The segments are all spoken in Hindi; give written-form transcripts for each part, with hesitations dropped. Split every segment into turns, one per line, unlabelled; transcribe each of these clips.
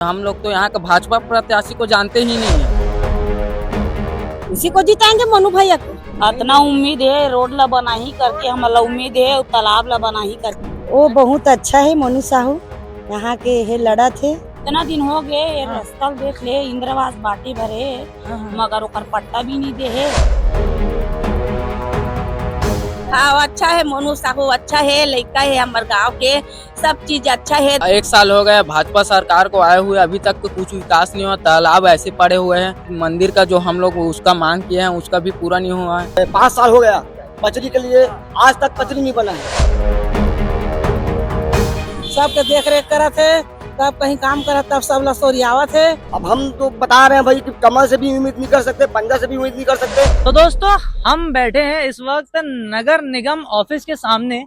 हम लोग तो यहाँ का भाजपा प्रत्याशी को जानते ही नहीं है।
इसी को जिताएंगे मनु भैया को। इतना उम्मीद है, रोड ला बना ही करके हमारा उम्मीद है, तालाब ला बना ही करके। वो बहुत अच्छा है मनु साहू, यहाँ के है लड़ा थे। इतना दिन हो गए ये रास्ता देख ले, इंद्रवास बाटी भरे मगर ओकर पट्टा भी नहीं दे है। हाँ अच्छा है, मनु साहू अच्छा है, लड़का है हमारे गाँव के, सब चीज अच्छा है।
1 साल हो गया भाजपा सरकार को आए हुए, अभी तक तो कुछ विकास नहीं हुआ। तालाब ऐसे पड़े हुए हैं, मंदिर का जो हम लोग उसका मांग किए हैं उसका भी पूरा नहीं हुआ है।
5 साल हो गया पचरी के लिए, आज तक पचरी नहीं बना है।
सबके देख रेख करत है, तब कहीं काम करत तब सब लसोरियावत है।
अब हम तो बता रहे हैं भाई कि कमल से भी उम्मीद नहीं कर सकते, पंजा से भी उम्मीद नहीं कर सकते।
तो दोस्तों हम बैठे हैं इस वक्त नगर निगम ऑफिस के सामने।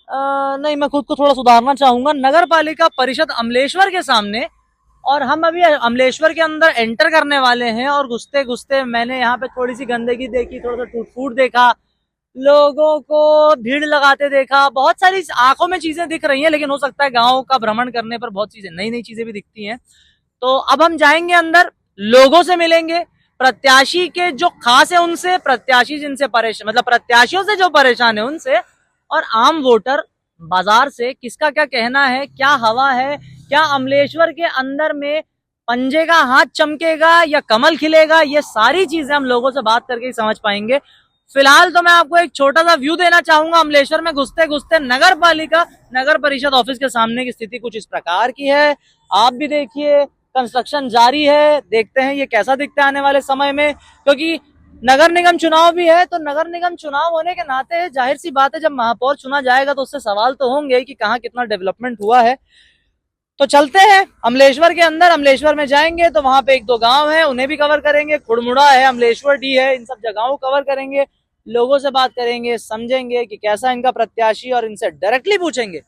नहीं, मैं खुद को थोड़ा सुधारना चाहूंगा, नगर पालिका परिषद अमलेश्वर के सामने। और हम अभी अमलेश्वर के अंदर एंटर करने वाले हैं और घुसते घुसते मैंने यहाँ पे थोड़ी सी गंदगी देखी, थोड़ा सा टूट फूट देखा, लोगों को भीड़ लगाते देखा, बहुत सारी आंखों में चीजें दिख रही हैं। लेकिन हो सकता है गांव का भ्रमण करने पर बहुत चीजें, नई नई चीजें भी दिखती हैं। तो अब हम जाएंगे अंदर, लोगों से मिलेंगे, प्रत्याशी के जो खास है उनसे, प्रत्याशी जिनसे परेशान, मतलब प्रत्याशियों से जो परेशान है उनसे, और आम वोटर बाजार से किसका क्या कहना है, क्या हवा है, क्या अमलेश्वर के अंदर में पंजे का हाथ चमकेगा या कमल खिलेगा, ये सारी चीजें हम लोगों से बात करके ही समझ पाएंगे। फिलहाल तो मैं आपको एक छोटा सा व्यू देना चाहूंगा अमलेश्वर में घुसते घुसते। नगर पालिका नगर परिषद ऑफिस के सामने की स्थिति कुछ इस प्रकार की है, आप भी देखिए, कंस्ट्रक्शन जारी है। देखते हैं ये कैसा दिखता है आने वाले समय में, क्योंकि नगर निगम चुनाव भी है। तो नगर निगम चुनाव होने के नाते जाहिर सी बात है, जब महापौर चुना जाएगा तो उससे सवाल तो होंगे कि कहाँ कितना डेवलपमेंट हुआ है। तो चलते हैं अमलेश्वर के अंदर। अमलेश्वर में जाएंगे तो वहां पे 1-2 गांव है, उन्हें भी कवर करेंगे। खुड़मुड़ा है, अमलेश्वर डी है, इन सब जगहों को कवर करेंगे, लोगों से बात करेंगे, समझेंगे कि कैसा इनका प्रत्याशी, और इनसे डायरेक्टली पूछेंगे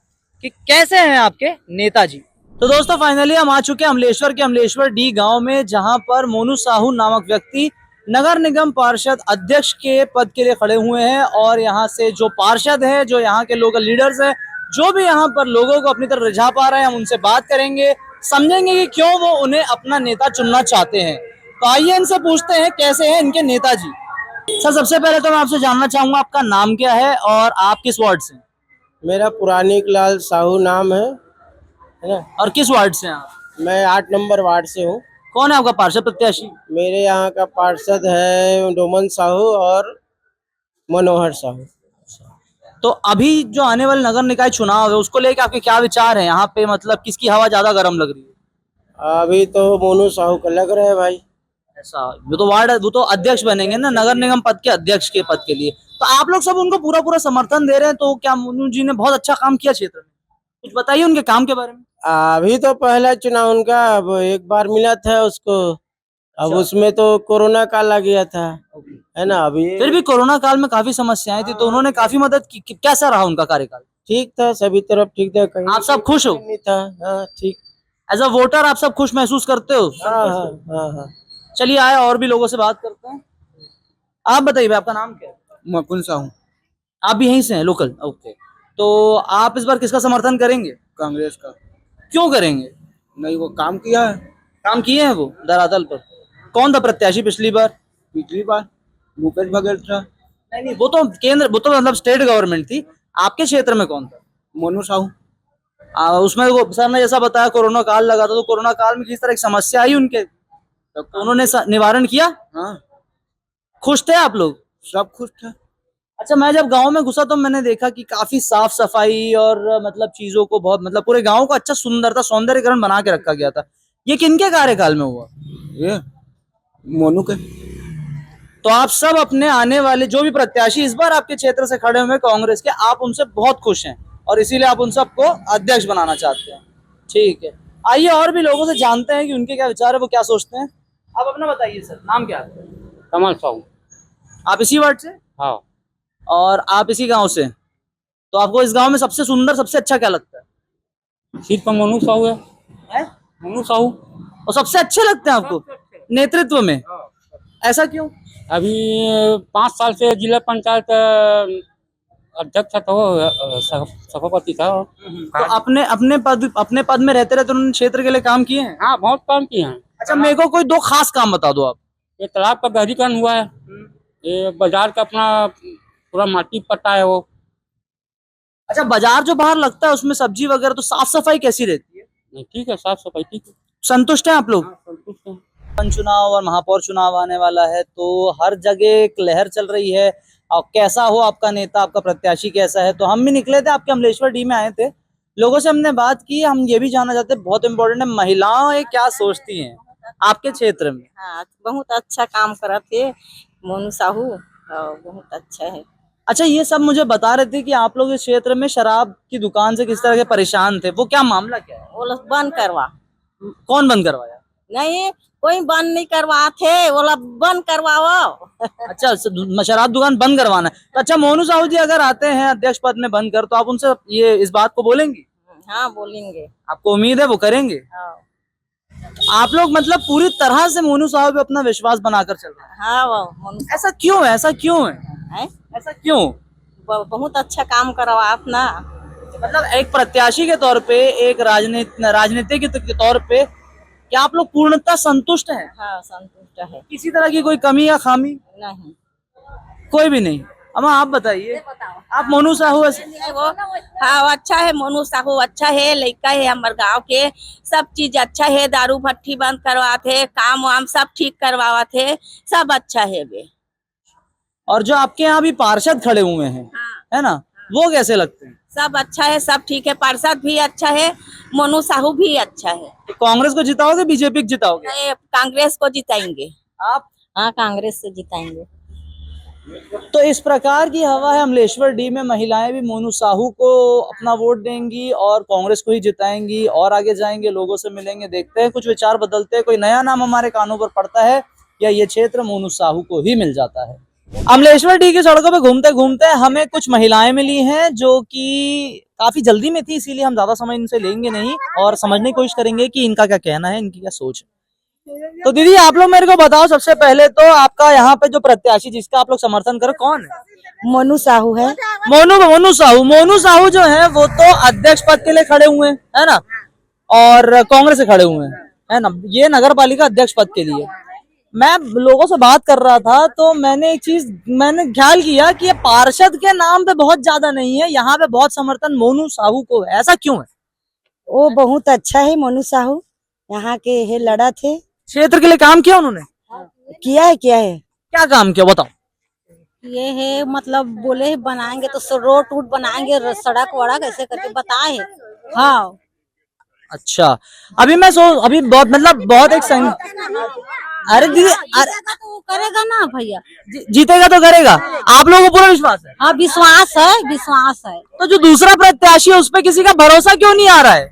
कि कैसे हैं आपके नेताजी। तो दोस्तों फाइनली हम आ चुके हैं अमलेश्वर के अमलेश्वर डी गांव में, जहां पर मोनू साहू नामक व्यक्ति नगर निगम पार्षद अध्यक्ष के पद के लिए खड़े हुए हैं। और यहाँ से जो पार्षद है, जो यहाँ के लोकल लीडर्स हैं, जो भी यहाँ पर लोगों को अपनी तरफ रिझा पा रहे हैं, हम उनसे बात करेंगे, समझेंगे कि क्यों वो उन्हें अपना नेता चुनना चाहते हैं। तो आइए इनसे पूछते हैं कैसे हैं इनके नेताजी। सर सबसे पहले तो मैं आपसे जानना चाहूंगा आपका नाम क्या है और आप किस वार्ड से?
मेरा पुरानिक लाल साहू नाम है ना।
और किस वार्ड से हैं आप?
मैं 8 नंबर वार्ड से हूँ।
कौन है आपका पार्षद प्रत्याशी?
मेरे यहाँ का पार्षद है डोमन साहू और मनोहर साहू।
तो अभी जो आने वाले नगर निकाय चुनाव है उसको लेकर आपके क्या विचार है यहाँ पे, मतलब किसकी हवा ज्यादा गर्म लग रही है?
अभी तो मोनू साहू का लग रहा है भाई।
ऐसा, वो तो अध्यक्ष बनेंगे ना, नगर निगम पद के अध्यक्ष के पद के लिए। तो आप लोग सब उनको पूरा पूरा समर्थन दे रहे हैं, तो क्या मोनू जी ने बहुत अच्छा काम किया क्षेत्र में? कुछ बताइए उनके काम के बारे में।
अभी तो पहला चुनाव उनका, अब एक बार मिला था उसको, अब उसमें तो कोरोना काल आ गया था, है ना। अभी
फिर भी कोरोना काल में काफी समस्याएं थी, तो उन्होंने काफी मदद की। कैसा रहा उनका कार्यकाल?
ठीक था, सभी तरफ ठीक था। कहीं
आप सब खुश हो?
नहीं था, हाँ ठीक।
एज अ वोटर आप सब खुश महसूस करते हो?
हाँ हाँ हाँ हाँ।
चलिए आए और भी लोगों से बात करते हैं। आप बताइए भाई, आपका नाम क्या है?
मुकुंद साहू।
आप भी यहीं से हैं, लोकल? ओके। तो आप इस बार किसका समर्थन करेंगे?
कांग्रेस का।
क्यों करेंगे?
नहीं, वो काम किया है।
काम किए हैं वो धरातल पर? कौन था प्रत्याशी पिछली बार?
पिछली बार भूपेश बघेल था।
नहीं, वो तो केंद्र, वो तो मतलब स्टेट गवर्नमेंट थी। आपके क्षेत्र में कौन था?
मोनू साहू।
उसमें वो सर ने जैसा बताया कोरोना काल लगा था, तो कोरोना काल में किस तरह की समस्या आई उनके, तो उन्होंने निवारण किया?
हाँ,
खुश थे आप लोग?
सब खुश थे।
अच्छा, मैं जब गांव में घुसा तो मैंने देखा कि काफी साफ सफाई और मतलब चीजों को बहुत, मतलब पूरे गांव को अच्छा सुंदरता सौंदर्यकरण बना के रखा गया था। ये किनके कार्यकाल में हुआ?
ये मोनू के।
तो आप सब अपने आने वाले जो भी प्रत्याशी इस बार आपके क्षेत्र से खड़े हुए कांग्रेस के, आप उनसे बहुत खुश हैं और इसीलिए आप उन सबको अध्यक्ष बनाना चाहते हैं। ठीक है, आइए और भी लोगों से जानते हैं कि उनके क्या विचार है, वो क्या सोचते हैं। आप अपना बताइए सर, नाम क्या है?
कमल साहू।
आप इसी वार्ड से?
हाँ।
और आप इसी गांव से? तो आपको इस गांव में सबसे सुंदर, सबसे अच्छा क्या लगता है?
सीट पर मोनू साहू
है?
मोनू साहू
और सबसे अच्छे लगते हैं आपको नेतृत्व में? ऐसा क्यों?
अभी 5 साल से जिला पंचायत
अध्यक्ष था तो सभापति था।
तो अपने पद में रहते रहते उन्होंने क्षेत्र के लिए काम किए हैं।
हाँ, बहुत काम किए हैं।
अच्छा, मेरे को कोई 2 खास काम बता दो आप।
ये तालाब का गहरीकरण हुआ है, ये बाजार का अपना पूरा माटी पट्टा है वो।
अच्छा, बाजार जो बाहर लगता है उसमें सब्जी वगैरह, तो साफ सफाई कैसी रहती है?
नहीं, ठीक है, साफ सफाई ठीक है।
संतुष्ट हैं आप लोग?
हाँ, संतुष्ट हैं।
पंच चुनाव और महापौर चुनाव आने वाला है, तो हर जगह एक लहर चल रही है। और कैसा हो आपका नेता, आपका प्रत्याशी कैसा है? तो हम भी निकले थे, आपके अमलेश्वर डी में आए थे, लोगों से हमने बात की। हम ये भी जानना चाहते हैं, बहुत इंपॉर्टेंट है, महिलाएं क्या सोचती हैं आपके क्षेत्र में?
हाँ, बहुत अच्छा काम कर थे मोनू साहू, बहुत अच्छा है।
अच्छा, ये सब मुझे बता रहे थे कि आप लोग इस क्षेत्र में शराब की दुकान से किस तरह के परेशान थे, वो क्या मामला क्या है?
वो लोग बंद करवा,
कौन बंद करवाया?
नहीं कोई बंद नहीं करवा थे, वो लोग बंद करवाओ।
अच्छा, शराब दुकान बंद करवाना है। तो अच्छा, मोनू साहू जी अगर आते हैं अध्यक्ष पद में बंद कर, तो आप उनसे ये इस बात को बोलेंगी?
हाँ, बोलेंगे।
आपको उम्मीद है वो करेंगे?
हाँ,
आप लोग मतलब पूरी तरह से मोनू साहब पे अपना विश्वास बनाकर चल रहे हैं।
हाँ, वो मोनू
ऐसा क्यों है? ऐसा क्यों है?
है,
ऐसा क्यों?
बहुत अच्छा काम करवा आप ना।
मतलब एक प्रत्याशी के तौर पे, एक राजनीति के तौर पे, क्या आप लोग पूर्णतः संतुष्ट हैं?
हाँ, संतुष्ट है।
किसी तरह की कोई कमी या खामी?
नहीं,
कोई भी नहीं। अम्मा आप बताइए, आप मोनू साहू
वो हाँ अच्छा है, मोनू साहू अच्छा है, लड़का है हमारे गांव के, सब चीज अच्छा है, दारू भट्टी बंद करवाते, काम वाम सब ठीक करवाते, सब अच्छा है वे।
और जो आपके यहाँ भी पार्षद खड़े हुए हैं, है ना, वो कैसे लगते हैं?
सब अच्छा है, सब ठीक है, पार्षद भी अच्छा है, मोनू साहू भी अच्छा है।
तो कांग्रेस को जिताओगे, बीजेपी को जिताओगे?
कांग्रेस को जिताएंगे।
आप?
हाँ, कांग्रेस से जिताएंगे।
तो इस प्रकार की हवा है अमलेश्वर डी में। महिलाएं भी मोनू साहू को अपना वोट देंगी और कांग्रेस को ही जिताएंगी, और आगे जाएंगे, लोगों से मिलेंगे, देखते हैं कुछ विचार बदलते हैं, कोई नया नाम हमारे कानों पर पड़ता है या ये क्षेत्र मोनू साहू को ही मिल जाता है। अमलेश्वर डी की सड़कों पे घूमते घूमते हमें कुछ महिलाएं मिली हैं जो कि काफी जल्दी में थी, इसीलिए हम ज्यादा समय इनसे लेंगे नहीं और समझने की कोशिश करेंगे कि इनका क्या कहना है, इनकी क्या सोच है। तो दीदी आप लोग मेरे को बताओ, सबसे पहले तो आपका यहाँ पे जो प्रत्याशी जिसका आप लोग समर्थन करो कौन है?
मोनू साहू है।
मोनू साहू जो है वो तो अध्यक्ष पद के लिए खड़े हुए हैं, है ना, और कांग्रेस से खड़े हुए हैं, है ना, ये नगर पालिका अध्यक्ष पद के लिए। मैं लोगों से बात कर रहा था तो मैंने एक चीज ख्याल किया कि ये पार्षद के नाम पे बहुत ज्यादा नहीं है, यहाँ पे बहुत समर्थन मोनू साहू को है। ऐसा क्यों है?
वो बहुत अच्छा है मोनू साहू, यहाँ के है, लड़ा थे,
क्षेत्र के लिए काम किया उन्होंने?
किया है।
क्या काम किया बताओ?
ये है मतलब बोले बनाएंगे तो रोड टूट बनाएंगे, सड़क वड़क ऐसे करके बताए। हाँ,
अच्छा, अभी बहुत मतलब बहुत एक अरे दीदी,
तो करेगा ना भैया,
जीतेगा तो करेगा, आप लोगों को पूरा विश्वास है?
हाँ, विश्वास है।
तो जो दूसरा प्रत्याशी है उस पर किसी का भरोसा क्यों नहीं आ रहा है?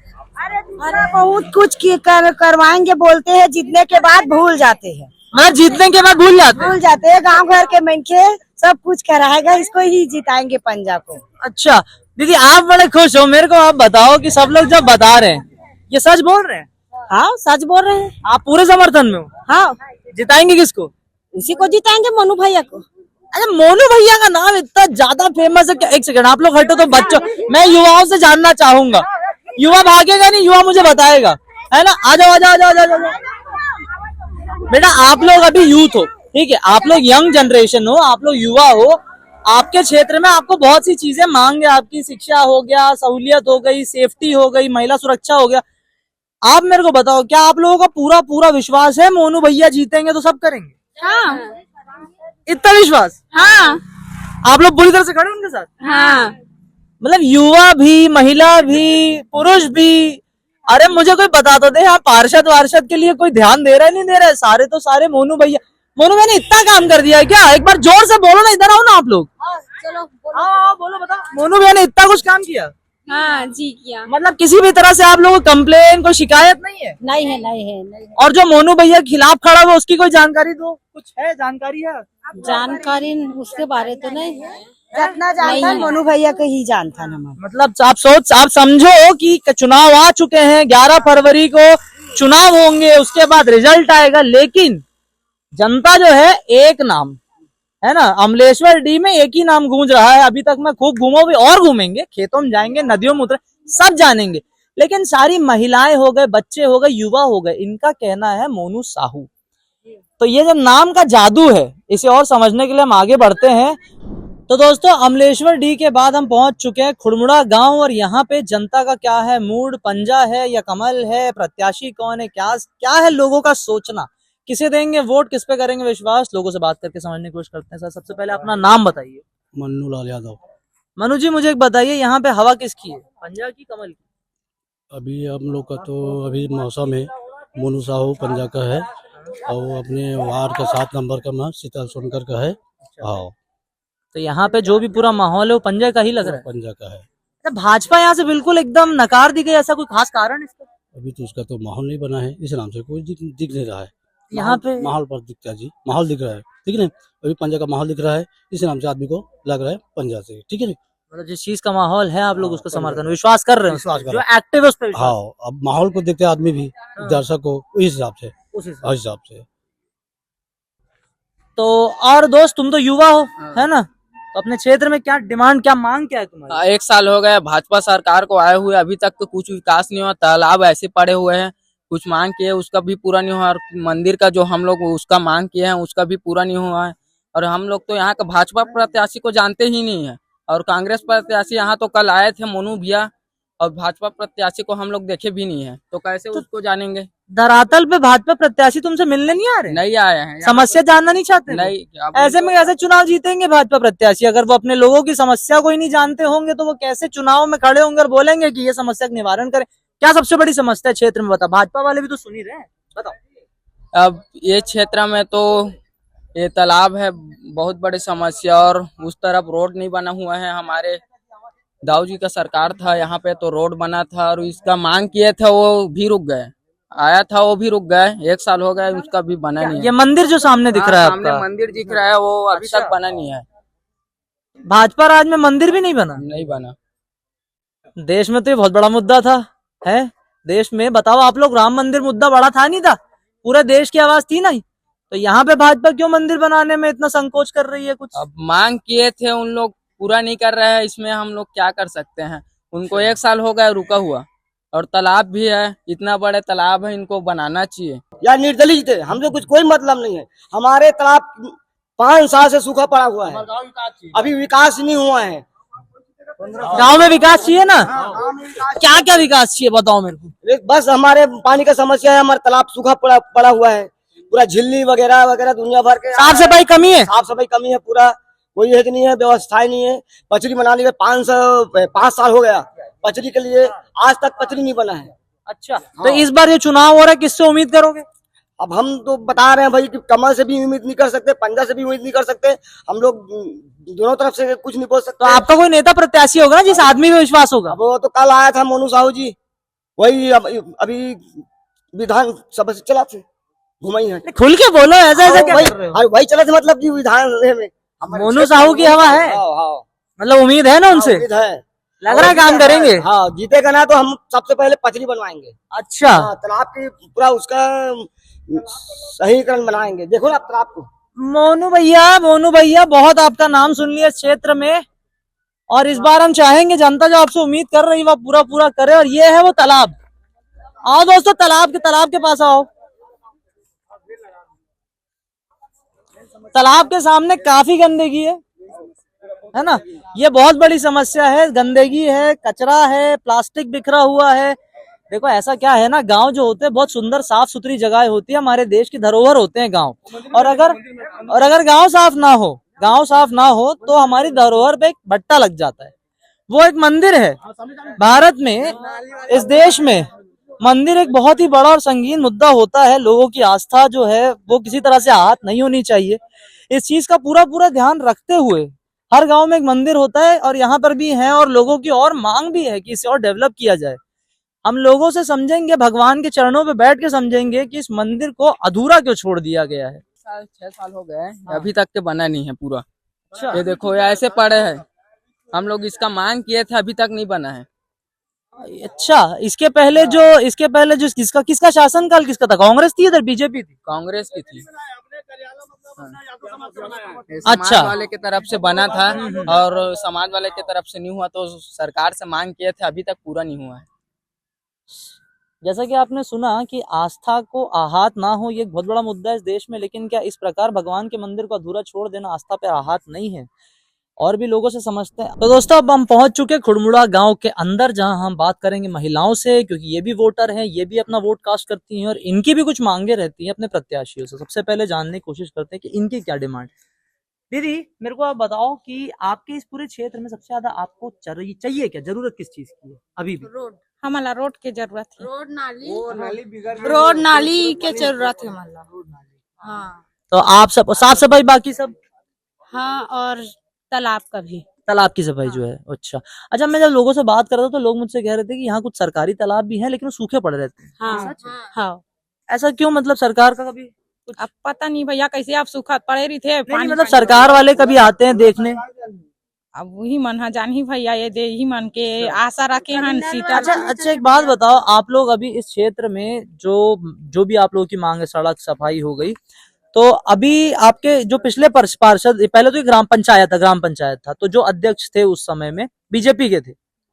अरे बहुत कुछ करवाएंगे बोलते हैं, जीतने के बाद भूल जाते हैं।
मतलब जीतने के बाद भूल जाते
हैं, गांव घर के मनखे सब कुछ कराएगा, इसको ही जिताएंगे पंजाब को।
अच्छा दीदी, आप बड़े खुश हो, मेरे को आप बताओ कि सब लोग जब बता रहे हैं ये सच बोल रहे हैं?
हाँ, सच बोल रहे हैं।
आप पूरे समर्थन में हो?
हाँ।
जिताएंगे किसको?
उसी को जिताएंगे, मोनू भैया को।
अच्छा, मोनू भैया का नाम इतना ज्यादा फेमस है। एक सेकंड आप लोग हटो तो बच्चों, मैं युवाओं से जानना चाहूंगा, युवा भागेगा नहीं, युवा मुझे बताएगा, है ना। आ जाओ बेटा, आप लोग अभी यूथ हो, ठीक है, आप लोग यंग जनरेशन हो, आप लोग युवा हो, आपके क्षेत्र में आपको बहुत सी चीजें मांग है, आपकी शिक्षा हो गया, सहूलियत हो गई, सेफ्टी हो गई, महिला सुरक्षा हो गया। आप मेरे को बताओ, क्या आप लोगों का पूरा विश्वास है मोनू भैया जीतेंगे तो सब करेंगे?
हाँ।
इतना विश्वास?
हाँ।
आप लोग पूरी तरह से खड़े उनके साथ?
हाँ।
मतलब युवा भी, महिला भी, पुरुष भी। अरे मुझे कोई बता तो दे, यहाँ पार्षद के लिए कोई ध्यान दे रहा है नहीं दे रहा है? सारे मोनू भैया ने इतना काम कर दिया है क्या? एक बार जोर से बोलो ना, इधर आओ ना आप लोग।
चलो
बोलो बताओ, मोनू भैया ने इतना कुछ काम किया?
हाँ जी, किया।
मतलब किसी भी तरह से आप लोगों को कंप्लेन, कोई शिकायत नहीं है?
नहीं है।
और जो मोनू भैया के खिलाफ खड़ा हुआ उसकी कोई जानकारी दो, कुछ है जानकारी है?
जानकारी उसके बारे तो नहीं, जितना जानता मोनू भैया को ही जानता ना।
मतलब आप समझो कि चुनाव आ चुके हैं, 11 फरवरी को चुनाव होंगे, उसके बाद रिजल्ट आएगा, लेकिन जनता जो है एक नाम है ना। अमलेश्वर डी में एक ही नाम गूंज रहा है, अभी तक मैं खूब घूमा भी और घूमेंगे, खेतों में जाएंगे, नदियों में उतरे, सब जानेंगे, लेकिन सारी महिलाएं हो गए, बच्चे हो गए, युवा हो गए, इनका कहना है मोनू साहू। तो ये जो नाम का जादू है, इसे और समझने के लिए हम आगे बढ़ते हैं। तो दोस्तों, अमलेश्वर डी के बाद हम पहुंच चुके हैं खुड़मुड़ा गांव, और यहाँ पे जनता का क्या है मूड, पंजा है या कमल है, प्रत्याशी कौन है, क्या है लोगों का सोचना, किसे देंगे वोट, किस पे करेंगे विश्वास, लोगों से बात करके समझने की कोशिश करते हैं। सर, सबसे पहले अपना नाम बताइए।
मन्नू लाल यादव।
मनु जी, मुझे एक बताइए, यहाँ पे हवा किसकी है, पंजा की कमल की?
अभी हम लोग का तो अभी मौसम है मोनू साहू पंजा का है, और वो अपने वार्ड का 7 नंबर का मैं शीतल सोनकर का है। हाँ,
तो यहाँ पे जो भी पूरा माहौल है वो पंजा का ही लग रहा है।
पंजा का है।
अच्छा, भाजपा यहाँ से बिल्कुल एकदम नकार दी गई, ऐसा कोई खास कारण इसका?
अभी तो उसका तो माहौल नहीं बना है, इस नाम से कोई दिख नहीं रहा है।
यहाँ पे
माहौल पर दिखता है जी, माहौल दिख रहा है, ठीक है ना। अभी पंजा का माहौल दिख रहा है, इस नाम से आदमी को लग रहा है पंजा से, ठीक है ना।
मतलब जिस चीज का माहौल है आप लोग उसको समर्थन विश्वास कर रहे हैं,
विश्वास कर
जो
रहे
एक्टिव है उस पर विश्वास।
हाँ, अब माहौल को देखते हैं आदमी भी, दर्शक को, इस हिसाब से,
उस हिसाब।
इस हिसाब से।
तो और दोस्त, तुम तो युवा हो, है ना, तो अपने क्षेत्र में क्या डिमांड, क्या मांग क्या है तुम्हारी?
1 साल हो गया भाजपा सरकार को आए हुए, अभी तक तो कुछ विकास नहीं हुआ, तालाब ऐसे पड़े हुए हैं, कुछ मांग किए उसका भी पूरा नहीं हुआ, और मंदिर का जो हम लोग उसका मांग किए हैं उसका भी पूरा नहीं हुआ है। और हम लोग तो यहाँ का भाजपा प्रत्याशी को जानते ही नहीं है, और कांग्रेस प्रत्याशी यहाँ तो कल आए थे मोनू भैया, और भाजपा प्रत्याशी को हम लोग देखे भी नहीं है, तो कैसे उसको जानेंगे।
धरातल पे भाजपा प्रत्याशी तुमसे मिलने नहीं आ रहे?
नहीं आए हैं यहाँ
समस्या जानना नहीं चाहते?
नहीं, अब
ऐसे में कैसे चुनाव जीतेंगे भाजपा प्रत्याशी? अगर वो अपने लोगों की समस्या को ही नहीं जानते होंगे तो वो कैसे चुनाव में खड़े होंगे और बोलेंगे कि ये समस्या का निवारण करें? क्या सबसे बड़ी समस्या है क्षेत्र में, बताओ, भाजपा वाले भी तो सुन ही रहे हैं, बताओ।
अब ये क्षेत्र में तो ये तालाब है बहुत बड़ी समस्या, और उस तरफ रोड नहीं बना हुआ है। हमारे दाऊ जी का सरकार था यहाँ पे तो रोड बना था, और इसका मांग किए थे वो भी रुक गए, आया था वो भी रुक गए, 1 साल हो गया उसका भी बना नहीं है।
ये मंदिर जो सामने दिख रहा है
सामने
आपका,
मंदिर दिख रहा है, वो अभी तक बना नहीं है।
भाजपा राज में मंदिर भी नहीं बना?
नहीं बना।
देश में तो ये बहुत बड़ा मुद्दा था, है देश में, बताओ आप लोग, राम मंदिर मुद्दा बड़ा था नहीं था, पूरे देश की आवाज थी नहीं, तो यहाँ पे भाजपा क्यों मंदिर बनाने में इतना संकोच कर रही है? कुछ
अब मांग किए थे उन लोग, पूरा नहीं कर रहे हैं, इसमें हम लोग क्या कर सकते हैं। उनको 1 साल हो गया रुका हुआ, और तालाब भी है, इतना बड़े तालाब है, इनको बनाना चाहिए।
या निर्दलीय थे, हमसे कुछ कोई मतलब नहीं है। हमारे तालाब 5 साल से सूखा पड़ा हुआ है, अभी विकास नहीं हुआ है।
गांव में विकास चाहिए ना, क्या क्या विकास चाहिए बताओ मेरे को।
बस हमारे पानी का समस्या है, हमारा तालाब सूखा पड़ा हुआ है, पूरा झिल्ली वगैरह वगैरह दुनिया भर के।
साफ सफाई कमी है,
साफ सफाई कमी है, पूरा कोई एक नहीं है, व्यवस्था नहीं है। पचरी बनाने के 5 साल हो गया पचरी के लिए, आज तक पचरी नहीं बना है।
अच्छा, तो इस बार ये चुनाव हो रहा है, किससे उम्मीद करोगे?
अब हम तो बता रहे हैं भाई कि कमल से भी उम्मीद नहीं कर सकते, पंजा से भी उम्मीद नहीं कर सकते, हम लोग दोनों तरफ से कुछ नहीं बोल सकते।
तो आपका कोई नेता प्रत्याशी होगा ना जिस आदमी पे विश्वास होगा?
वो तो कल आया था मोनू साहू जी, वही अभी विधान सभा से चला थे, घुमाई है।
खुल के बोलो, ऐसा ऐसा क्या कर रहे हो?
वही चला थे, मतलब कि विधान में
मोनू साहू की हवा है, मतलब उम्मीद है ना उनसे,
उम्मीद है,
लग रहा है काम करेंगे।
हाँ, जीतेगा ना तो हम सबसे पहले पचरी बनवाएंगे।
अच्छा,
तालाब की पूरा उसका सहीकरण बनाएंगे। देखो ना तालाब को।
मोनू भैया बहुत आपका नाम सुन लिया इस क्षेत्र में, और इस बार हम चाहेंगे जनता जो आपसे उम्मीद कर रही है वह पूरा पूरा करे, और ये है वो तालाब। आओ दोस्तों, तालाब के पास आओ। तालाब के सामने काफी गंदगी है ना, ये बहुत बड़ी समस्या है, गंदगी है, कचरा है, प्लास्टिक बिखरा हुआ है। देखो ऐसा क्या है ना, गांव जो होते हैं बहुत सुंदर साफ सुथरी जगह होती है, हमारे देश की धरोहर होते हैं गांव, और अगर गांव साफ ना हो तो हमारी धरोहर पे एक भट्टा लग जाता है। वो एक मंदिर है, भारत में, इस देश में मंदिर एक बहुत ही बड़ा और संगीन मुद्दा होता है। लोगों की आस्था जो है वो किसी तरह से आहत नहीं होनी चाहिए। इस चीज का पूरा ध्यान रखते हुए हर गांव में एक मंदिर होता है, और यहाँ पर भी है, और लोगों की और मांग भी है कि इसे और डेवलप किया जाए। हम लोगों से समझेंगे, भगवान के चरणों पे बैठ के समझेंगे कि इस मंदिर को अधूरा क्यों छोड़ दिया गया है।
6 साल हो गए, अभी तक के बना नहीं है पूरा।
अच्छा,
ये देखो, ये ऐसे पड़े हैं, हम लोग इसका मांग किए थे, अभी तक नहीं बना है।
अच्छा, इसके पहले जो किसका शासनकाल किसका था? कांग्रेस थी, इधर बीजेपी थी?
कांग्रेस की थी। समाज वाले की तरफ से बना था और समाज वाले की तरफ से नहीं हुआ, तो सरकार से मांग किए थे, अभी तक पूरा नहीं हुआ है।
जैसा कि आपने सुना कि आस्था को आघात ना हो, ये एक बहुत बड़ा मुद्दा है इस देश में, लेकिन क्या इस प्रकार भगवान के मंदिर को अधूरा छोड़ देना आस्था पे आघात नहीं है? और भी लोगों से समझते हैं। तो दोस्तों अब हम पहुंच चुके खुड़मुड़ा गांव के अंदर, जहां हम बात करेंगे महिलाओं से, क्योंकि ये भी वोटर हैं, ये भी अपना वोट कास्ट करती हैं और इनकी भी कुछ मांगे रहती हैं अपने प्रत्याशियों से। सबसे पहले जानने की कोशिश करते हैं कि इनकी क्या डिमांड। दीदी मेरे को आप बताओ कि आपके इस पूरे क्षेत्र में सबसे ज्यादा आपको चाहिए क्या, जरूरत किस चीज की है अभी भी?
रोड, हमारा रोड की जरूरत है।
रोड
नाली के जरूरत है हमारा। हाँ
तो आप सब साफ सफाई, बाकी सब?
हाँ, और तालाब का भी।
तालाब की सफाई जो है, अच्छा मैं जब लोगों से बात कर रहा था तो लोग मुझसे कह रहे थे कि यहाँ कुछ सरकारी तालाब भी हैं लेकिन वो सूखे पड़े रहते हैं।
हाँ हाँ,
ऐसा क्यों? मतलब सरकार का कभी
अब पता नहीं भैया कैसे आप सूखा पड़े रही थे।
नहीं, मतलब सरकार वाले कभी आते हैं देखने?
अब वही मन है जान ही भैया, ये दे ही मन के आशा रखे हैं सीता।
अच्छा एक बात बताओ, आप लोग अभी इस क्षेत्र में जो भी आप लोगों की मांग है, सड़क सफाई हो गई, तो अभी आपके जो पिछले पार्षद, पहले तो ग्राम पंचायत था, तो जो अध्यक्ष थे उस समय में बीजेपी के थे,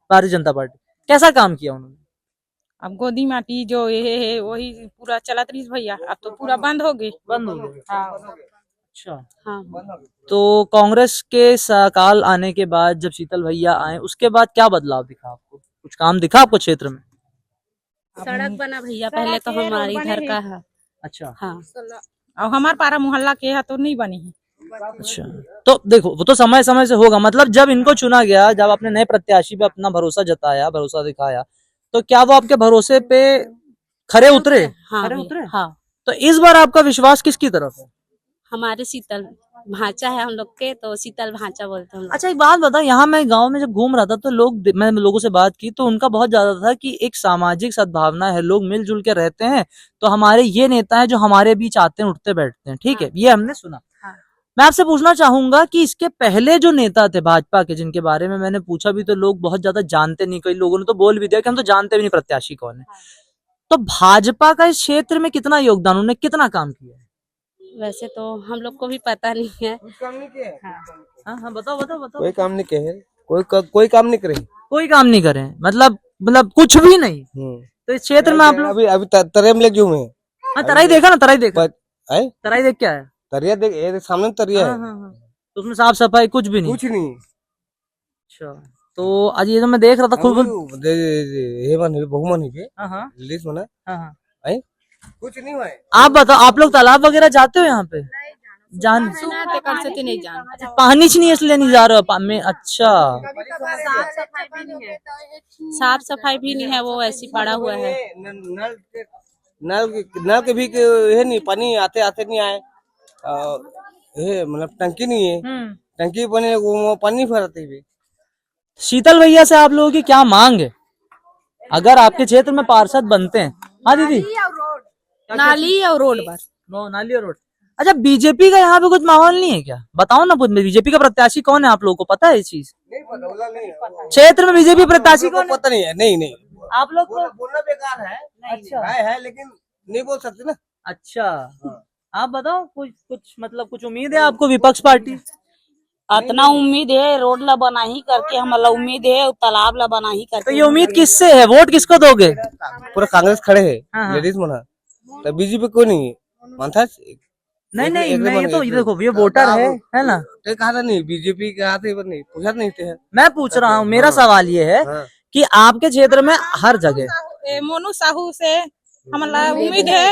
भारतीय जनता पार्टी, कैसा काम किया उन्होंने?
अब गोदी माटी जो ये है वही पूरा चलत रही भैया, अब तो पूरा बंद हो गई। हाँ।
अच्छा
हाँ,
तो कांग्रेस के काल आने के बाद जब शीतल भैया आए, उसके बाद क्या बदलाव दिखा आपको? कुछ काम दिखा आपको क्षेत्र में?
सड़क बना भैया, पहले तो हमारे इधर का है।
अच्छा
हाँ, और हमारे पारा मोहल्ला के है तो नहीं बनी है।
अच्छा, तो देखो वो तो समय समय से होगा। मतलब जब इनको चुना गया, जब आपने नए प्रत्याशी पे अपना भरोसा जताया, भरोसा दिखाया, तो क्या वो आपके भरोसे पे खरे उतरे?
हाँ,
खरे उतरे?
हाँ।
तो इस बार आपका विश्वास किसकी तरफ है?
हमारे शीतल भांचा है हम लोग के, तो शीतल भांचा बोलते हैं हम लोग।
अच्छा एक बात बताओ, यहाँ मैं गांव में जब घूम रहा था तो मैं लोगों से बात की तो उनका बहुत ज्यादा था कि एक सामाजिक सद्भावना है, लोग मिलजुल के रहते हैं, तो हमारे ये नेता है जो हमारे बीच आते हैं, उठते बैठते हैं, ठीक है, ये हमने सुना। मैं आपसे पूछना चाहूंगा कि इसके पहले जो नेता थे भाजपा के, जिनके बारे में मैंने पूछा भी, तो लोग बहुत ज्यादा जानते नहीं, कई लोगों ने तो बोल भी दिया कि हम तो जानते भी नहीं प्रत्याशी कौन है। तो भाजपा का इस क्षेत्र में कितना योगदान, उन्होंने कितना काम किया है?
वैसे तो हम लोग को भी पता नहीं है।
हाँ बताओ।
कोई काम नहीं किए, कोई काम नहीं करे,
कोई काम नहीं करे, मतलब कुछ भी नहीं। तो इस क्षेत्र में आप लोग
अभी तरे में लगे हुए हैं।
हाँ, तराई देखा ना, तराई देखा,
है
तराई देख क्या है?
तरिया देख, ये सामने तरिया है।
हाँ। तो उसमें साफ सफाई कुछ भी नहीं?
कुछ नहीं।
अच्छा, तो आज ये तो मैं देख रहा था खूब
ये मन बहुमन ही
हाँ
लिस्ट बना
हाँ।
कुछ नहीं हुआ है।
आप बताओ, आप लोग तालाब वगैरह जाते हो यहाँ पे? जान
नहीं जान,
पानी च नहीं, इसलिए नहीं जा रहे हो में? अच्छा,
साफ सफाई भी नहीं है, वो ऐसी पड़ा हुआ है।
नल के भी है नहीं, पानी आते नहीं आए। ये मतलब टंकी नहीं है, टंकी बने वो पानी भरते भी।
शीतल भैया से आप लोगों की क्या मांग है अगर आपके क्षेत्र में पार्षद बनते हैं? हाँ दीदी,
नाली और रोड बस।
नाली और रोड। अच्छा, बीजेपी का यहाँ पे कुछ माहौल नहीं है क्या? बताओ ना, बीजेपी का प्रत्याशी कौन है? आप लोगों को पता है ये चीज? क्षेत्र में बीजेपी प्रत्याशी कौन?
पता नहीं है। नहीं
आप लोग को
बोलना बेकार है। अच्छा है लेकिन नहीं बोल सकते ना।
अच्छा, आप बताओ, कुछ मतलब कुछ उम्मीद है आपको विपक्ष पार्टी?
इतना उम्मीद है, रोड ला बना ही करके हमारा उम्मीद है, तालाब ला बना ही करके।
तो ये उम्मीद किससे है? वोट किसको दोगे?
पूरा कांग्रेस खड़े है,
हाँ।
लेडीज मना, तो बीजेपी कोई नहीं है मानता।
नहीं मैं तो ये देखो, ये वोटर है ना,
कहा था नहीं बीजेपी के हाथ नहीं पूछा नहीं थे।
मैं पूछ रहा हूँ, मेरा सवाल ये है कि आपके क्षेत्र में हर जगह
मोनू साहू से हमारा उम्मीद है।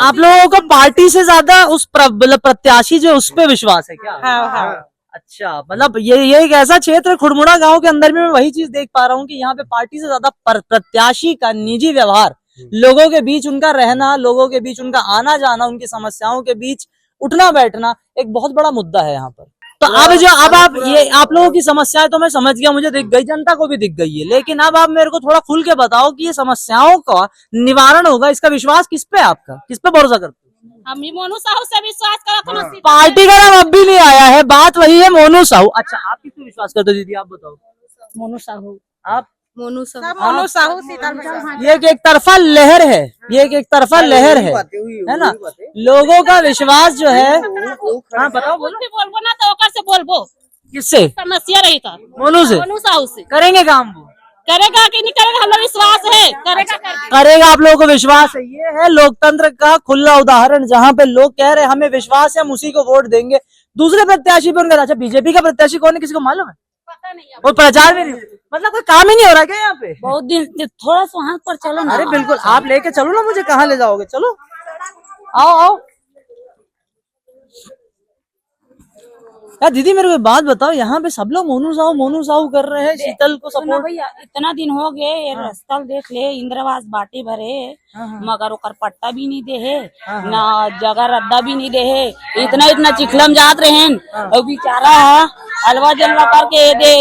आप लोगों को पार्टी से ज्यादा उस प्रत्याशी जो उस पे विश्वास है क्या?
हाँ।
अच्छा, मतलब ये एक ऐसा क्षेत्र है खुड़मुड़ा गांव के अंदर में, मैं वही चीज देख पा रहा हूँ कि यहाँ पे पार्टी से ज्यादा प्रत्याशी का निजी व्यवहार, लोगों के बीच उनका रहना, लोगों के बीच उनका आना जाना, उनकी समस्याओं के बीच उठना बैठना एक बहुत बड़ा मुद्दा है यहाँ पर। तो अब आप लोगों की समस्याएं तो मैं समझ गया, मुझे दिख गई, जनता को भी दिख गई है, लेकिन अब आप मेरे को थोड़ा खुल के बताओ कि ये समस्याओं का निवारण होगा, इसका विश्वास किस पे आपका, किस पे भरोसा करते?
हम भी मोनू साहू से विश्वास करते।
पार्टी का नाम अब भी नहीं आया है, बात वही है मोनू साहू। अच्छा, आप किस पे विश्वास करते हो दीदी, आप बताओ?
मोनू साहू।
आप
मोनू साहू शीतल भैया।
ये एक तरफा लहर है, ये एक तरफा लहर है ना। लोगों का विश्वास जो है, हाँ बताओ बोलो
बोलबो ना तो ओकर से बोलबो,
किससे?
समस्या रही था
मोनू से
मोनू साहू से।
करेंगे काम वो,
करेगा कि नहीं करेगा, हमें विश्वास है करेगा।
करेगा, आप लोगों को विश्वास है। ये है लोकतंत्र का खुला उदाहरण, जहाँ पे लोग कह रहे हैं हमें विश्वास है, हम उसी को वोट देंगे। दूसरे प्रत्याशी पे उनका, अच्छा बीजेपी का प्रत्याशी कौन है किसी को मालूम है?
पता नहीं,
और प्रचार भी नहीं, मतलब कोई काम ही नहीं हो रहा क्या यहाँ पे?
बहुत दिन थोड़ा सा वहाँ पर चलो ना।
अरे बिल्कुल, आप लेके चलो ना, मुझे कहाँ ले जाओगे, चलो आओ आओ। यार दीदी मेरे को एक बात बताओ, यहाँ पे सब लोग मोनू साहू कर रहे हैं, शीतल को
सुनो
सपोर्ट।
भैया, इतना दिन हो गए ये रास्ता देख ले, इंद्रवास बाटे भरे मगर ओकर पट्टा भी नहीं दे है, ना जगह रद्दा भी नहीं दे है। इतना चिखलम जात रहे और बेचारा हलवा जलवा करके दे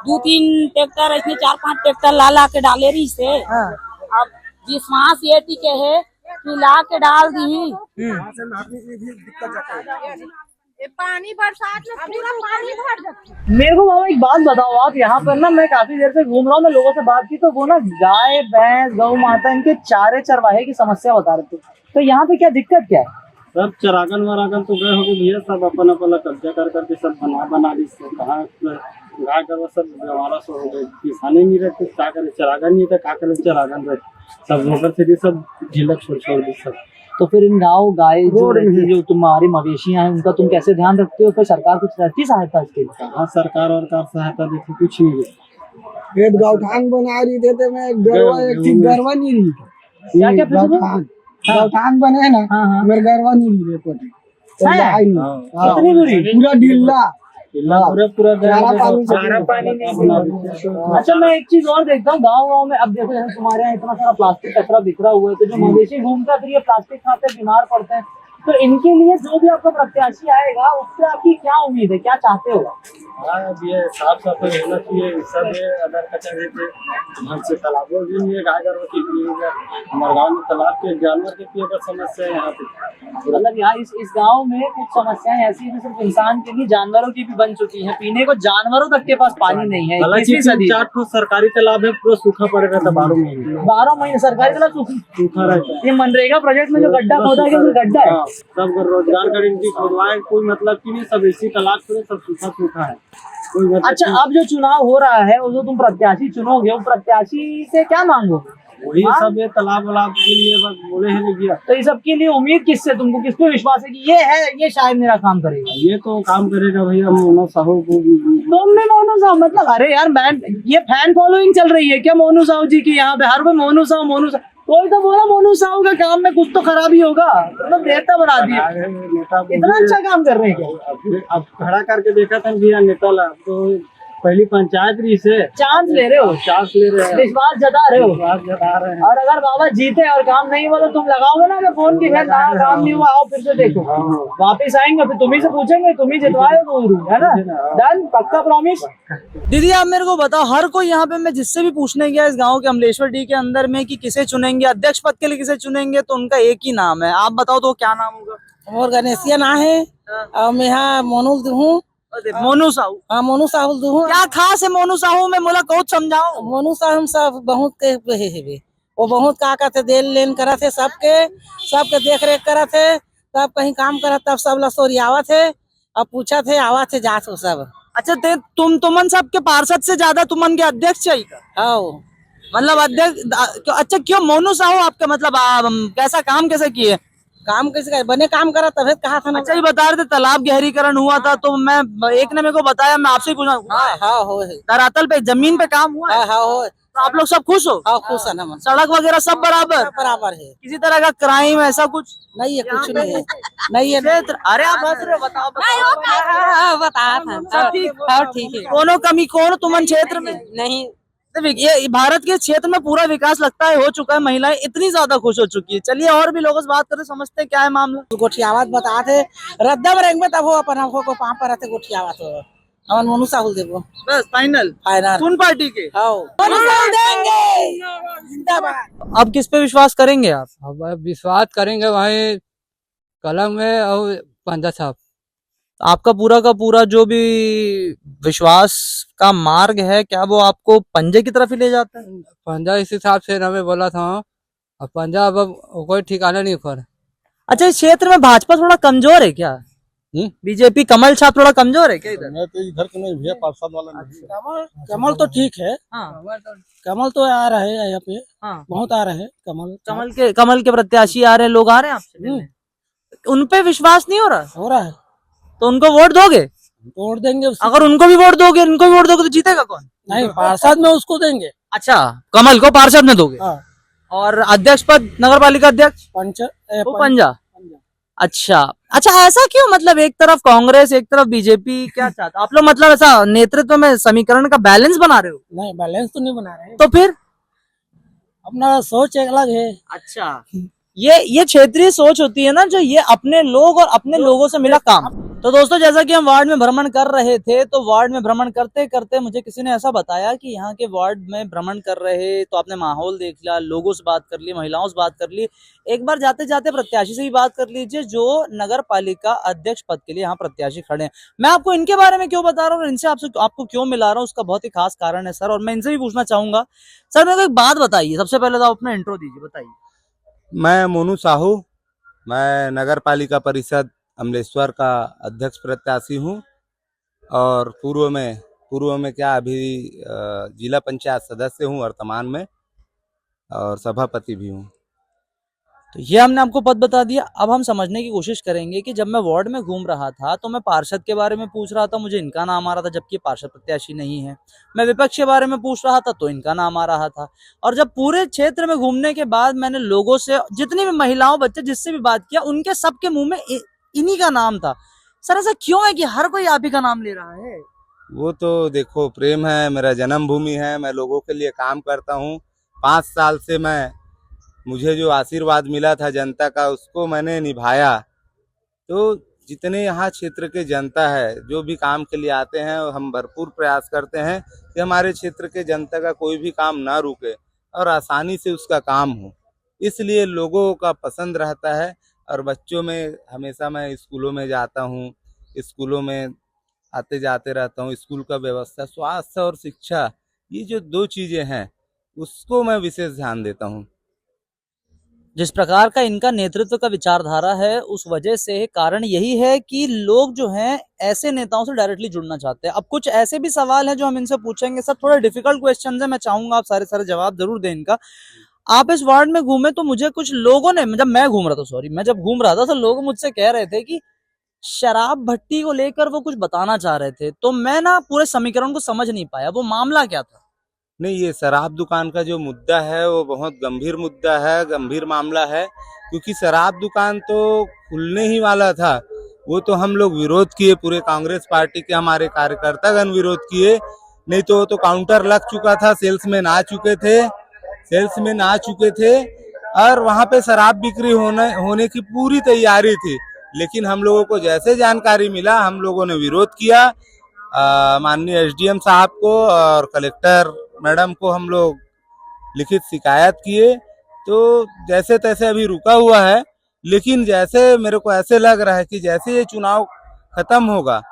2-3 ट्रैक्टर ऐसे 4-5 ट्रैक्टर ला के डाले रही से। अब विश्वास ये टिके है कि ला के डाल दी।
पानी बरसात में पूरा पानी भर जाता है।
मेरे को बाबा एक बात बताओ, आप यहाँ पर ना, मैं काफी देर से घूम रहा हूँ, मैं लोगों से बात की तो वो ना गाय भैंस गौ माता इनके चारे चरवाहे की समस्या बता रहे थे। तो यहाँ पे क्या दिक्कत क्या है?
सब चरागन वरागन तो गए होंगे भैया, सब अपन कब्जा कर करके सब बना दी। कहाँ गाय का सब गंवारा सो हो गए, किसाने नहीं रहते, क्या करे, चरागन नहीं था, क्या करे, चरागन रहे सब होकर से भी सब ढीलक छोड़ दी सब।
तो फिर इन गाँव गाय जो तुम्हारी मवेशियां हैं उनका तुम कैसे ध्यान रखते हो? फिर सरकार कुछ रहती सहायता इसके लिए?
कहाँ सरकार और सहायता देखी, कुछ नहीं है।
एक गौठान बना रही थे, मैं गरवा नहीं रही
क्या क्या
गौठान बने ना,
हाँ।
मेरे गरवा नहीं रही
कितनी बुरी?
पूरा ढीला
पूरा
चारा
पानी अच्छा मैं एक चीज और देखता हूँ गाँव में, अब देखो जैसे तुम्हारे यहाँ इतना सारा प्लास्टिक कचरा बिखरा हुआ है, तो जो मवेशी घूमता है फिर ये प्लास्टिक खाते बीमार पड़ते हैं, तो इनके लिए जो भी आपका प्रत्याशी आएगा उससे आपकी क्या उम्मीद है, क्या चाहते हो?
हाँ, अब ये साफ सफाई होना चाहिए, सब अगर कचरे थे ढंग से तालाबों भी नहीं है, गाय गरवा की हमारे गाँव में तालाब के जानवर के पिए का समस्या है यहाँ पे।
मतलब यहाँ इस गांव में कुछ समस्याएं ऐसी हैं जो सिर्फ इंसान के नहीं जानवरों की भी बन चुकी हैं, पीने को जानवरों तक के पास पानी नहीं है।
हालांकि 4 ठो सरकारी तालाब है, पूरा सूखा पड़ रहता 12 महीने।
12 महीने सरकारी तालाब
सूखा रहता है।
ये मनरेगा प्रोजेक्ट में जो गड्ढा खोदा है, गड्ढा है,
सब रोजगार का इनकी खोदवाए, कोई मतलब की नहीं, सब इसी तालाब से सब सूखा है, कोई मतलब।
अच्छा अब जो चुनाव हो रहा है, वो जो तुम प्रत्याशी चुनोगे, वो प्रत्याशी से क्या मांगोगे?
वही सब ये तालाब वालाब के लिए बस बोले हैं भैया।
तो इस सब के लिए उम्मीद किससे, तुमको किस पे विश्वास है कि ये है, ये शायद मेरा काम करेगा?
ये तो काम करेगा भैया मोनू साहू को।
तुम भी मोनू साहू, मतलब अरे यार मैं ये फैन फॉलोइंग चल रही है क्या मोनू साहू जी की? यहाँ पे हर कोई मोनू साहू, कोई तो बोला मोनू साहू का काम में कुछ तो खराबी होगा, मतलब नेता बना दिया। इतना अच्छा काम कर रहे हैं क्या?
अब खड़ा करके देखा था भैया नेता ला, तो पहली पंचायत रही से
चांस ले रहे हो, विश्वास जता रहे हो।
हैं।
और अगर बाबा जीते और काम नहीं हुआ तो तुम लगाओगे ना फोन की, खैर काम नहीं हुआ, आओ फिर से देखो, वापिस आएंगे फिर तुम्ही से पूछेंगे, तुम ही जितवाए है ना। डन, पक्का प्रॉमिस। दीदी आप मेरे को बताओ, हर कोई यहाँ पे मैं जिससे भी पूछने गया इस गाँव के अमलेश्वर डी के अंदर में कि किसे चुनेंगे अध्यक्ष पद के लिए, किसे चुनेंगे, तो उनका एक ही नाम है। आप बताओ तो क्या नाम होगा?
और गणेशिया ना है और मैं यहाँ मोनू हूँ,
मोनू साहू।
हाँ मोनू साहू हूँ।
क्या खास है मोनू साहू में, मोला कुछ समझाओ।
मोनू साहू हम सब बहुत के है, वो बहुत का कहते देन लेन करा थे, सबके देख रेख करा थे, सब कहीं काम करा, तब सब लसोरी आवा थे और पूछा थे आवा थे जात हो सब।
अच्छा तुमन सबके पार्षद से ज्यादा तुमन के अध्यक्ष चाहिए?
हाँ
मतलब अध्यक्ष। अच्छा क्यों मोनू साहू आपका, मतलब कैसा काम कैसे किए?
काम कैसे बने काम करा तभी कहा था ना।
अच्छा ये बता रहे थे तालाब गहरीकरण हुआ था, तो मैं एक ने मेरे को बताया, मैं आपसे ही पूछा।
हाँ हो
धरातल पे जमीन पे काम हुआ है?
हाँ हो।
तो आप लोग सब खुश हो?
हाँ खुश है ना,
सड़क वगैरह सब बराबर
है,
किसी तरह का क्राइम ऐसा कुछ
नहीं है, कुछ नहीं है, नहीं है।
अरे आप हंस रहे हो, बताओ
बता
सब ठीक है, कोनो कमी कौन तुमन क्षेत्र में
नहीं।
ये भारत के क्षेत्र में पूरा विकास लगता है हो चुका है, महिलाएं इतनी ज्यादा खुश हो चुकी है। चलिए और भी लोगों से बात करें, समझते हैं क्या है मामला।
गोठियावात बता थे रद्दा में में तब हो अपन हमको को पाँव पर रहते गोठियावात हो हम मोनू साहू देवो,
बस फाइनल कौन पार्टी के?
मोनू साहू देंगे, जिंदाबाद।
अब किस पे विश्वास करेंगे आप?
अब विश्वास करेंगे भाई कलम में और पंजा साहब।
आपका पूरा का पूरा जो भी विश्वास का मार्ग है, क्या वो आपको पंजे की तरफ ही ले जाता है?
पंजा इस हिसाब से हमें बोला था। अब पंजाब अब कोई ठिकाना नहीं कर।
अच्छा, इस क्षेत्र में भाजपा थोड़ा कमजोर है क्या? बीजेपी कमल छाप थोड़ा कमजोर है क्या इधर?
मैं तो इधर के नहीं भैया, पार्षद वाला नहीं।
कमल तो ठीक है,
हाँ
कमल तो आ रहा है यहाँ पे,
हाँ,
बहुत आ रहे हैं कमल।
कमल के प्रत्याशी आ रहे हैं, लोग आ रहे हैं आपसे मिलने। उन पे विश्वास नहीं हो रहा?
हो रहा है
तो उनको वोट दोगे?
वोट देंगे उसको।
अगर उनको भी वोट दोगे, इनको भी वोट दोगे तो जीतेगा कौन?
नहीं, पार्षद में उसको देंगे।
अच्छा, कमल को पार्षद में दोगे।
हाँ।
और अध्यक्ष पद, नगर पालिका अध्यक्ष वो पंजा। अच्छा अच्छा, ऐसा क्यों? मतलब एक तरफ कांग्रेस, एक तरफ बीजेपी, क्या चाहता आप लोग? मतलब ऐसा नेतृत्व में समीकरण का बैलेंस बना रहे हो?
नहीं, बैलेंस तो नहीं बना रहे,
तो फिर
अपना सोच एक अलग है।
अच्छा, ये क्षेत्रीय सोच होती है ना, जो ये अपने लोग और अपने लोगों से मिला काम। तो दोस्तों, जैसा कि हम वार्ड में भ्रमण कर रहे थे, तो वार्ड में भ्रमण करते करते मुझे किसी ने ऐसा बताया कि यहाँ के वार्ड में भ्रमण कर रहे तो आपने माहौल देख लिया, लोगों से बात कर ली, महिलाओं से बात कर ली, एक बार जाते जाते प्रत्याशी से भी बात कर लीजिए जो नगर पालिका अध्यक्ष पद के लिए यहाँ प्रत्याशी खड़े हैं। मैं आपको इनके बारे में क्यों बता रहा हूँ, इनसे आपको क्यों मिला रहा हूँ, उसका बहुत ही खास कारण है सर। और मैं इनसे भी पूछना चाहूंगा, सर मेरे को एक बात बताइए, सबसे पहले तो आप अपना इंट्रो दीजिए, बताइए।
मैं मोनू साहू, मैं नगर पालिका परिषद अमलेश्वर का अध्यक्ष प्रत्याशी हूँ और पूर्व में क्या अभी जिला पंचायत सदस्य हूँ वर्तमान में, और सभापति भी हूँ।
तो ये हमने आपको पद बता दिया। अब हम समझने की कोशिश करेंगे कि जब मैं वार्ड में घूम रहा था तो मैं पार्षद के बारे में पूछ रहा था, मुझे इनका नाम आ रहा था, जबकि पार्षद प्रत्याशी नहीं है। मैं विपक्ष के बारे में पूछ रहा था तो इनका नाम आ रहा था। और जब पूरे क्षेत्र में घूमने के बाद मैंने लोगों से, जितनी भी महिलाओं, बच्चे, जिससे भी बात किया, उनके सबके मुंह में इन्हीं का नाम था। सर ऐसा क्यों है कि हर कोई आप ही का नाम ले रहा है?
वो तो देखो, प्रेम है, मेरा जन्मभूमि है, मैं लोगों के लिए काम करता हूँ। 5 साल से मुझे जो आशीर्वाद मिला था जनता का, उसको मैंने निभाया। तो जितने यहाँ क्षेत्र के जनता है, जो भी काम के लिए आते हैं, हम भरपूर प्रयास करते हैं कि हमारे क्षेत्र के जनता का कोई भी काम ना रुके और आसानी से उसका काम हो। इसलिए लोगों का पसंद रहता है। और बच्चों में हमेशा मैं स्कूलों में जाता हूँ, स्कूलों में आते जाते रहता हूँ। स्कूल का व्यवस्था, स्वास्थ्य और शिक्षा, ये जो 2 चीज़ें हैं, उसको मैं विशेष ध्यान देता हूँ।
जिस प्रकार का इनका नेतृत्व का विचारधारा है, उस वजह से कारण यही है कि लोग जो हैं ऐसे नेताओं से डायरेक्टली जुड़ना चाहते हैं। अब कुछ ऐसे भी सवाल हैं जो हम इनसे पूछेंगे। सर थोड़ा डिफिकल्ट क्वेश्चन है, मैं चाहूंगा आप सारे जवाब जरूर दें इनका। आप इस वार्ड में घूमे तो मुझे कुछ लोगों ने, जब मैं घूम रहा था तो लोग मुझसे कह रहे थे कि शराब भट्टी को लेकर वो कुछ बताना चाह रहे थे। तो मैं ना पूरे समीकरण को समझ नहीं पाया, वो मामला क्या था?
नहीं, ये शराब दुकान का जो मुद्दा है वो बहुत गंभीर मुद्दा है, गंभीर मामला है। क्योंकि शराब दुकान तो खुलने ही वाला था, वो तो हम लोग विरोध किए, पूरे कांग्रेस पार्टी के हमारे कार्यकर्तागण विरोध किए। नहीं तो वो तो काउंटर लग चुका था, सेल्समैन आ चुके थे और वहाँ पे शराब बिक्री होने की पूरी तैयारी थी। लेकिन हम लोगों को जैसे जानकारी मिला, हम लोगों ने विरोध किया। माननीय एसडीएम साहब को और कलेक्टर मैडम को हम लोग लिखित शिकायत किए। तो जैसे तैसे अभी रुका हुआ है। लेकिन जैसे मेरे को ऐसे लग रहा है कि जैसे ये चुनाव खत्म होगा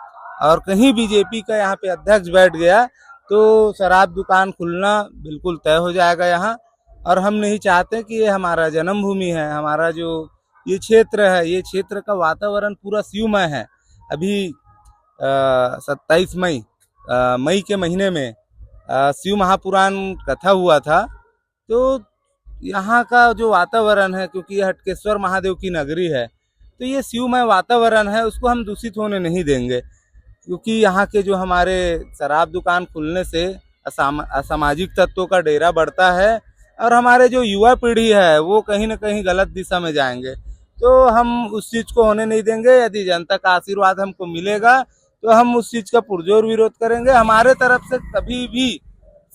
और कहीं बीजेपी का यहाँ पे अध्यक्ष बैठ गया तो शराब दुकान खुलना बिल्कुल तय हो जाएगा यहाँ। और हम नहीं चाहते कि ये हमारा जन्मभूमि है, हमारा जो ये क्षेत्र है, ये क्षेत्र का वातावरण पूरा शिवमय है। अभी 27 मई के महीने में शिव महापुराण कथा हुआ था। तो यहाँ का जो वातावरण है, क्योंकि ये हटकेश्वर महादेव की नगरी है, तो ये शिवमय वातावरण है, उसको हम दूषित होने नहीं देंगे। क्योंकि यहाँ के जो हमारे शराब दुकान खुलने से असामाजिक तत्वों का डेरा बढ़ता है और हमारे जो युवा पीढ़ी है वो कहीं ना कहीं गलत दिशा में जाएंगे। तो हम उस चीज़ को होने नहीं देंगे। यदि जनता का आशीर्वाद हमको मिलेगा तो हम उस चीज़ का पुरजोर विरोध करेंगे। हमारे तरफ से कभी भी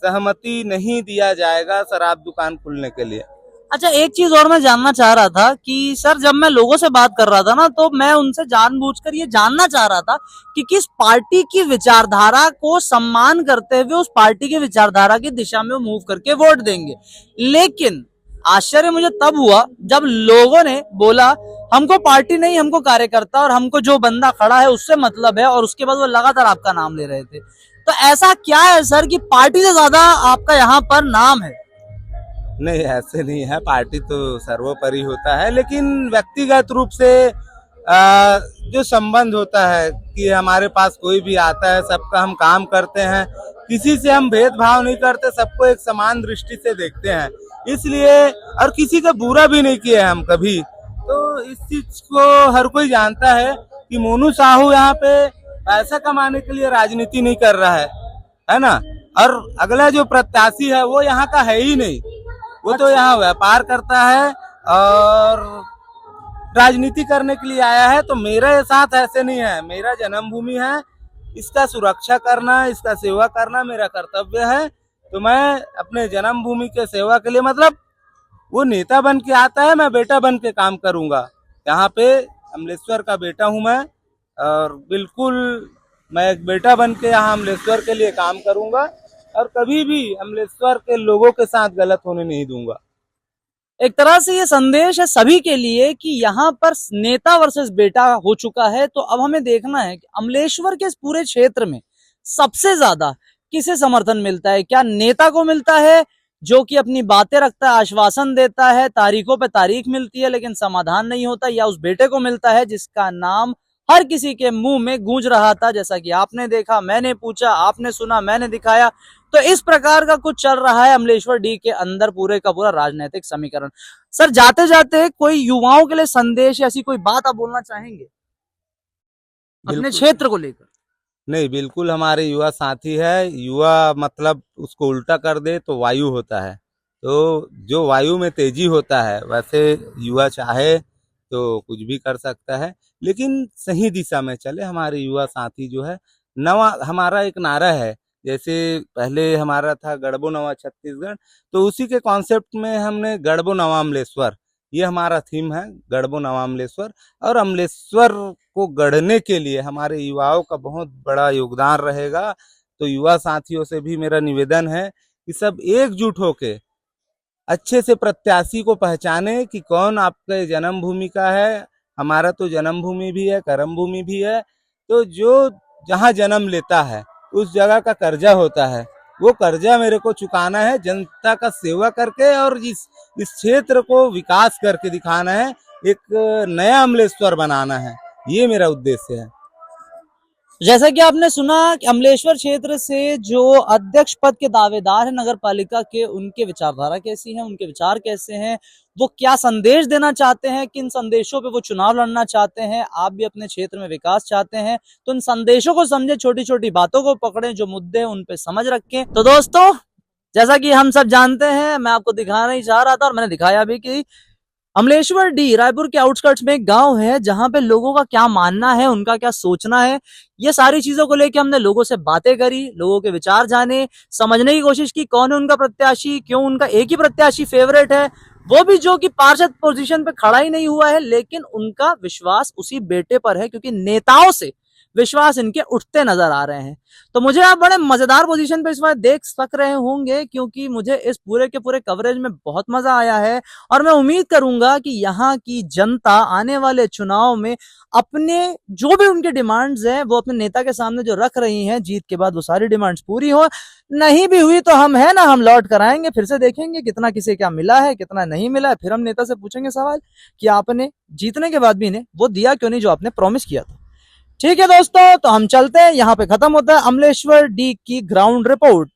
सहमति नहीं दिया जाएगा शराब दुकान खुलने के लिए।
अच्छा, एक चीज और मैं जानना चाह रहा था कि सर जब मैं लोगों से बात कर रहा था ना, तो मैं उनसे जानबूझकर ये जानना चाह रहा था कि किस पार्टी की विचारधारा को सम्मान करते हुए उस पार्टी की विचारधारा की दिशा में मूव करके वोट देंगे। लेकिन आश्चर्य मुझे तब हुआ जब लोगों ने बोला हमको पार्टी नहीं, हमको कार्यकर्ता और हमको जो बंदा खड़ा है उससे मतलब है, और उसके बाद वो लगातार आपका नाम ले रहे थे। तो ऐसा क्या है सर कि पार्टी से ज्यादा आपका यहाँ पर नाम है?
नहीं, ऐसे नहीं है, पार्टी तो सर्वोपरि होता है, लेकिन व्यक्तिगत रूप से जो संबंध होता है कि हमारे पास कोई भी आता है, सबका हम काम करते हैं, किसी से हम भेदभाव नहीं करते, सबको एक समान दृष्टि से देखते हैं, इसलिए, और किसी का बुरा भी नहीं किया है हम कभी। तो इस चीज को हर कोई जानता है कि मोनू साहू यहाँ पे पैसा कमाने के लिए राजनीति नहीं कर रहा है ना। और अगला जो प्रत्याशी है वो यहाँ का है ही नहीं, वो तो यहाँ व्यापार करता है और राजनीति करने के लिए आया है। तो मेरे साथ ऐसे नहीं है, मेरा जन्मभूमि है, इसका सुरक्षा करना, इसका सेवा करना मेरा कर्तव्य है। तो मैं अपने जन्मभूमि के सेवा के लिए, मतलब वो नेता बन के आता है, मैं बेटा बन के काम करूंगा। यहाँ पे अमलेश्वर का बेटा हूं मैं, और बिल्कुल मैं एक बेटा बन के यहाँ अमलेश्वर के लिए काम करूंगा, और कभी भी अमलेश्वर के लोगों के साथ गलत होने नहीं दूंगा।
एक तरह से ये संदेश है सभी के लिए कि यहाँ पर नेता वर्सेस बेटा हो चुका है। तो अब हमें देखना है कि अमलेश्वर के इस पूरे क्षेत्र में सबसे ज्यादा किसे समर्थन मिलता है। क्या नेता को मिलता है जो कि अपनी बातें रखता है, आश्वासन देता है, तारीखों पे तारीख मिलती है लेकिन समाधान नहीं होता, या उस बेटे को मिलता है जिसका नाम हर किसी के मुंह में गूंज रहा था, जैसा कि आपने देखा, मैंने पूछा, आपने सुना, मैंने दिखाया। तो इस प्रकार का कुछ चल रहा है अमलेश्वर डी के अंदर पूरे का पूरा राजनीतिक समीकरण। सर, जाते जाते कोई युवाओं के लिए संदेश, ऐसी कोई बात आप बोलना चाहेंगे अपने क्षेत्र को लेकर?
नहीं, बिल्कुल हमारे युवा साथी है। युवा मतलब उसको उल्टा कर दे तो वायु होता है, तो जो वायु में तेजी होता है वैसे युवा चाहे तो कुछ भी कर सकता है, लेकिन सही दिशा में चले। हमारे युवा साथी जो है, नवा हमारा एक नारा है, जैसे पहले हमारा था गढ़बो नवा छत्तीसगढ़, तो उसी के कॉन्सेप्ट में हमने गढ़बो नवा अमलेश्वर, ये हमारा थीम है, गढ़बो नवा अमलेश्वर। और अमलेश्वर को गढ़ने के लिए हमारे युवाओं का बहुत बड़ा योगदान रहेगा। तो युवा साथियों से भी मेरा निवेदन है कि सब एकजुट होके अच्छे से प्रत्याशी को पहचाने कि कौन आपके जन्मभूमि का है। हमारा तो जन्मभूमि भी है, कर्मभूमि भी है, तो जो जहाँ जन्म लेता है उस जगह का कर्जा होता है, वो कर्जा मेरे को चुकाना है, जनता का सेवा करके, और इस क्षेत्र को विकास करके दिखाना है, एक नया अमलेश्वर बनाना है, ये मेरा उद्देश्य है।
जैसा कि आपने सुना कि अमलेश्वर क्षेत्र से जो अध्यक्ष पद के दावेदार है नगर पालिका के, उनके विचारधारा कैसी है, उनके विचार कैसे हैं, वो क्या संदेश देना चाहते हैं, किन संदेशों पे वो चुनाव लड़ना चाहते हैं। आप भी अपने क्षेत्र में विकास चाहते हैं तो उन संदेशों को समझे, छोटी छोटी बातों को पकड़ें, जो मुद्दे उन पे समझ रखें। तो दोस्तों, जैसा कि हम सब जानते हैं, मैं आपको दिखाना ही चाह रहा था और मैंने दिखाया भी कि अमलेश्वर डी रायपुर के आउटस्कर्ट्स में एक गांव है जहां पे लोगों का क्या मानना है, उनका क्या सोचना है, ये सारी चीजों को लेके हमने लोगों से बातें करी, लोगों के विचार जाने, समझने की कोशिश की कौन है उनका प्रत्याशी, क्यों उनका एक ही प्रत्याशी फेवरेट है, वो भी जो कि पार्षद पोजीशन पे खड़ा ही नहीं हुआ है, लेकिन उनका विश्वास उसी बेटे पर है क्योंकि नेताओं से विश्वास इनके उठते नजर आ रहे हैं। तो मुझे आप बड़े मजेदार पोजीशन पे इस बार देख सक रहे होंगे क्योंकि मुझे इस पूरे के पूरे कवरेज में बहुत मजा आया है, और मैं उम्मीद करूंगा कि यहाँ की जनता आने वाले चुनाव में अपने जो भी उनके डिमांड्स हैं वो अपने नेता के सामने जो रख रही हैं, जीत के बाद वो सारी डिमांड्स पूरी हो। नहीं भी हुई तो हम है ना, हम लौट कर आएंगे, फिर से देखेंगे कितना किसे क्या मिला है, कितना नहीं मिला है, फिर हम नेता से पूछेंगे सवाल कि आपने जीतने के बाद भी इन्हें वो दिया क्यों नहीं जो आपने प्रॉमिस किया था। ठीक है दोस्तों, तो हम चलते हैं, यहाँ पे खत्म होता है अमलेश्वर डी की ग्राउंड रिपोर्ट।